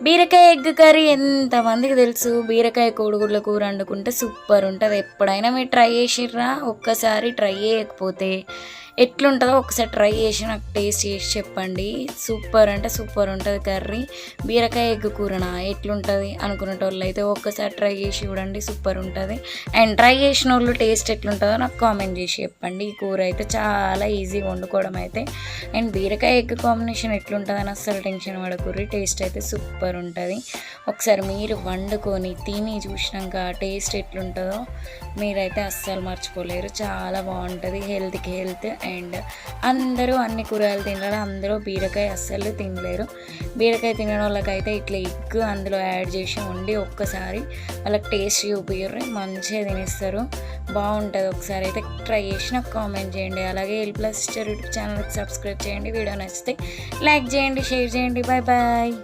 బీరకాయ egg curry ఎంతమందికి తెలుసు? బీరకాయ కోడిగుడ్ల కూర వండుకుంటే సూపర్ ఉంటుంది. ఎప్పుడైనా మీరు ట్రై చేసిర్రా? ఒక్కసారి ట్రై చేయకపోతే ఎట్లుంటుందో ఒకసారి ట్రై చేసి నాకు టేస్ట్ చేసి చెప్పండి. సూపర్ అంటే సూపర్ ఉంటుంది కర్రీ. బీరకాయ ఎగ్ కూరనా ఎట్లుంటుంది అనుకునేటోళ్ళు అయితే ఒక్కసారి ట్రై చేసి చూడండి, సూపర్ ఉంటుంది. అండ్ ట్రై చేసిన వాళ్ళు టేస్ట్ ఎట్లుంటుందో నాకు కామెంట్ చేసి చెప్పండి. ఈ కూర అయితే చాలా ఈజీగా వండుకోవడం అయితే. అండ్ బీరకాయ ఎగ్ కాంబినేషన్ ఎట్లుంటుందని అస్సలు టెన్షన్ పడకూర్రి, టేస్ట్ అయితే సూపర్ ఉంటుంది. ఒకసారి మీరు వండుకొని తిని చూసినాక టేస్ట్ ఎట్లుంటుందో మీరైతే అస్సలు మర్చిపోలేరు. చాలా బాగుంటుంది, హెల్త్కి హెల్త్. అండ్ అందరూ అన్ని కూరగాయలు తినరు, అందరూ బీరకాయ అస్సలు తినలేరు. బీరకాయ తినని వాళ్ళకైతే ఇట్లా ఎగ్ అందులో యాడ్ చేసి వండి ఒక్కసారి వాళ్ళకి టేస్ట్ చూపిర్రి, మంచిగా తినేస్తారు. బాగుంటుంది. ఒకసారి అయితే ట్రై చేసి నాకు కామెంట్ చేయండి. అలాగే ఎల్ ప్లస్ సిస్టర్ యూట్యూబ్ ఛానల్కి సబ్స్క్రైబ్ చేయండి. వీడియో నచ్చితే లైక్ చేయండి, షేర్ చేయండి. Bye bye.